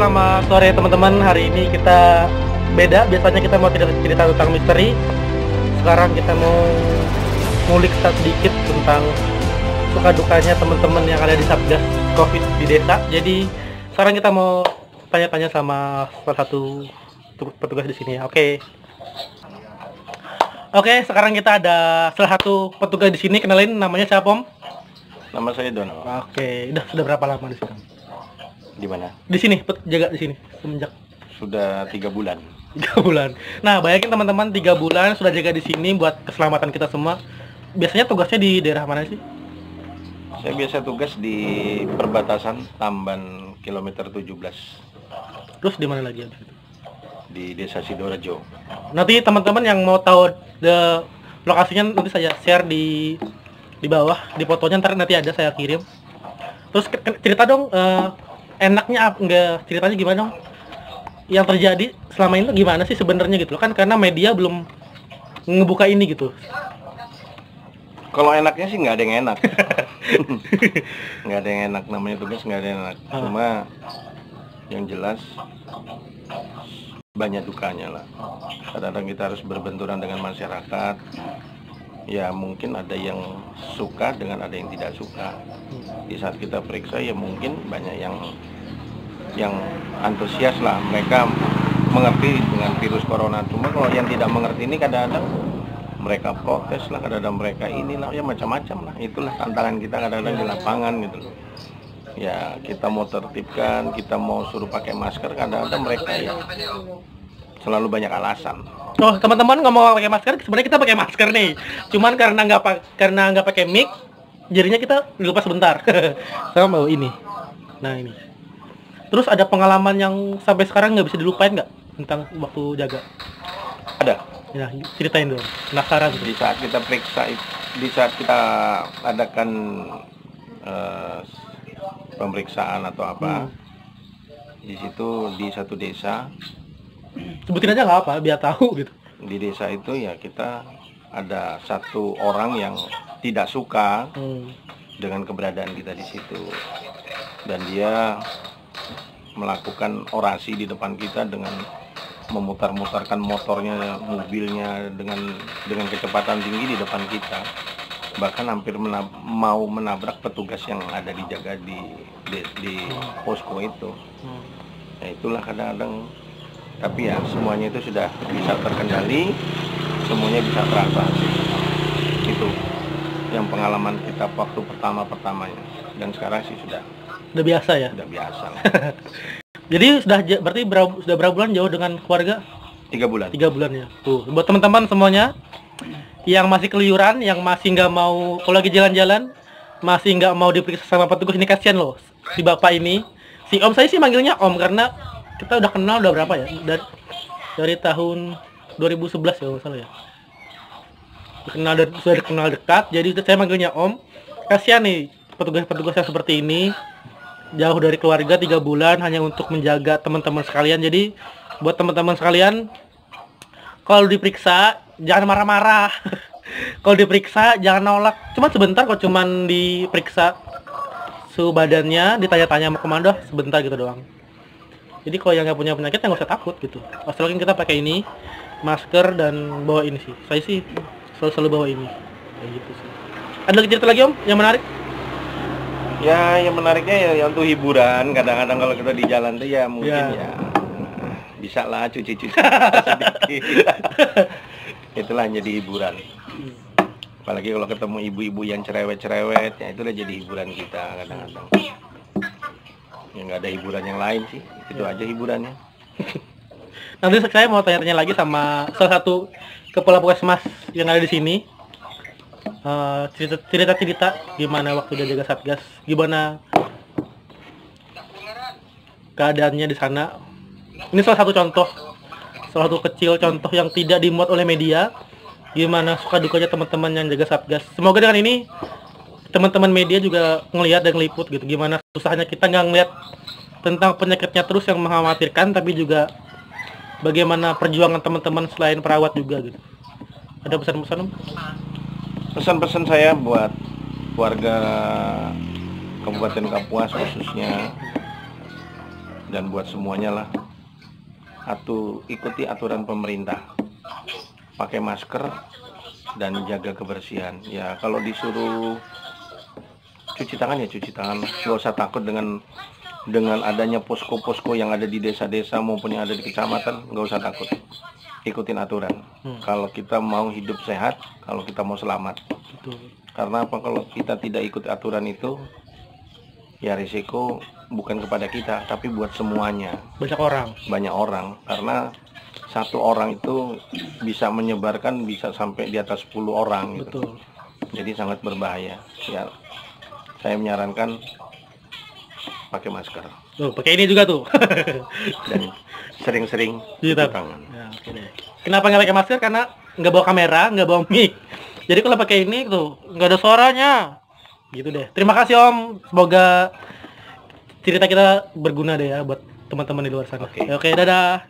selamat sore teman-teman. Hari ini kita beda. Biasanya kita mau cerita tentang misteri. Sekarang kita mau ngulik sedikit tentang suka dukanya teman-teman yang ada di Satgas Covid di desa. Jadi sekarang kita mau tanya-tanya sama salah satu petugas di sini ya. Oke, sekarang kita ada salah satu petugas di sini. Kenalin, namanya siapa, Om? Nama saya Dono. Oke, sudah berapa lama di sini? Di mana? Di sini, jaga di sini semenjak sudah 3 bulan. 3 bulan. Nah, bayangin teman-teman 3 bulan sudah jaga di sini buat keselamatan kita semua. Biasanya tugasnya di daerah mana sih? Saya biasa tugas di perbatasan Tamban kilometer 17. Terus di mana lagi habis itu? Di Desa Sidorejo. Nanti teman-teman yang mau tahu lokasinya nanti saya share di bawah, di fotonya nanti ada saya kirim. Terus cerita dong, enaknya enggak, ceritanya gimana dong? Yang terjadi selama ini gimana sih sebenarnya gitu kan, karena media belum ngebuka ini gitu. Kalau enaknya sih nggak ada yang enak. Nggak ada yang enak, namanya tugas nggak ada yang enak. Cuma yang jelas banyak dukanya lah. Kadang-kadang kita harus berbenturan dengan masyarakat. Ya mungkin ada yang suka dengan ada yang tidak suka. Di saat kita periksa ya mungkin banyak yang antusias lah, mereka mengerti dengan virus corona. Cuma kalau yang tidak mengerti ini kadang-kadang mereka protes lah, kadang-kadang mereka inilah, ya macam-macam lah. Itulah tantangan kita kadang-kadang di lapangan gitu loh. Ya kita mau tertibkan, kita mau suruh pakai masker, kadang-kadang mereka ya selalu banyak alasan. Oh, teman-teman nggak mau pakai masker, sebenarnya kita pakai masker nih. Cuman karena nggak pakai mic, jadinya kita dilepas sebentar. Sama bawa ini. Nah ini. Terus ada pengalaman yang sampai sekarang nggak bisa dilupain nggak tentang waktu jaga? Ada. Ya, ceritain dong. Penasaran. Di saat kita periksa, di saat kita adakan pemeriksaan atau apa, di situ di satu desa. Sebutin aja nggak apa, biar tahu gitu. Di desa itu ya kita ada satu orang yang tidak suka dengan keberadaan kita di situ, dan dia melakukan orasi di depan kita dengan memutar-mutarkan motornya, mobilnya dengan kecepatan tinggi di depan kita, bahkan hampir mau menabrak petugas yang ada dijaga di posko itu. Ya itulah kadang-kadang. Tapi ya semuanya itu sudah bisa terkendali, semuanya bisa terasa. Itu yang pengalaman kita waktu pertamanya. Dan sekarang sih sudah biasa ya? Sudah biasa. Jadi berarti sudah berapa bulan jauh dengan keluarga? 3 bulan. 3 bulan ya. Tuh, buat teman-teman semuanya yang masih keluyuran, yang masih nggak mau, kalau lagi jalan-jalan, masih nggak mau diperiksa sama petugas, ini kasihan loh. Si bapak ini, si om, saya sih manggilnya om karena kita udah kenal udah berapa ya? Dari tahun 2011 ya kalau salah ya. Sudah kenal dekat, jadi saya manggilnya om. Kasihan nih petugas-petugas yang seperti ini, jauh dari keluarga 3 bulan hanya untuk menjaga teman-teman sekalian. Jadi buat teman-teman sekalian, kalau diperiksa jangan marah-marah. Kalau diperiksa jangan nolak. Cuma sebentar kok, cuman diperiksa suhu badannya, ditanya-tanya mau kemana, sebentar gitu doang. Jadi kalau yang nggak punya penyakit ya nggak usah takut gitu. Asalkan kita pakai ini, masker, dan bawa ini sih. Saya sih selalu bawa ini. Kayak gitu sih. Ada lagi cerita lagi om yang menarik? Ya yang menariknya ya untuk hiburan. Kadang-kadang kalau kita di jalan tuh ya mungkin ya bisa lah cuci-cuci sedikit. Itulah jadi hiburan. Apalagi kalau ketemu ibu-ibu yang cerewet-cerewet, ya itulah jadi hiburan kita kadang-kadang. Ya nggak ada hiburan yang lain sih, itu aja hiburannya. Nanti saya mau tanya-tanya lagi sama salah satu kepala puskesmas yang ada di sini. Cerita gimana waktu dia jaga Satgas, gimana keadaannya di sana. Ini salah satu kecil contoh yang tidak dimuat oleh media. Gimana suka dukanya teman-teman yang jaga Satgas. Semoga dengan ini teman-teman media juga ngelihat dan ngeliput gitu. Gimana susahnya kita nggak ngelihat tentang penyakitnya terus yang mengkhawatirkan, tapi juga bagaimana perjuangan teman-teman selain perawat juga gitu. Ada pesan-pesan om? Pesan-pesan saya buat warga Kabupaten Kapuas khususnya Dan buat semuanya lah, ikuti aturan pemerintah, pakai masker dan jaga kebersihan. Ya kalau disuruh cuci tangan ya cuci tangan, nggak usah takut dengan adanya posko-posko yang ada di desa-desa maupun yang ada di kecamatan, nggak usah takut, ikutin aturan. Kalau kita mau hidup sehat, kalau kita mau selamat. Betul. Karena apa, kalau kita tidak ikut aturan itu ya risiko bukan kepada kita tapi buat semuanya, banyak orang, karena satu orang itu bisa menyebarkan bisa sampai di atas 10 orang gitu. Betul. Jadi sangat berbahaya ya. Saya menyarankan pakai masker. Tuh, pakai ini juga tuh. Dan sering-sering cuci tangan. Ya, oke deh. Kenapa nggak pakai masker? Karena nggak bawa kamera, nggak bawa mic. Jadi kalau pakai ini tuh nggak ada suaranya. Gitu deh. Terima kasih Om. Semoga cerita kita berguna deh ya buat teman-teman di luar sana. Oke. Oke, dadah.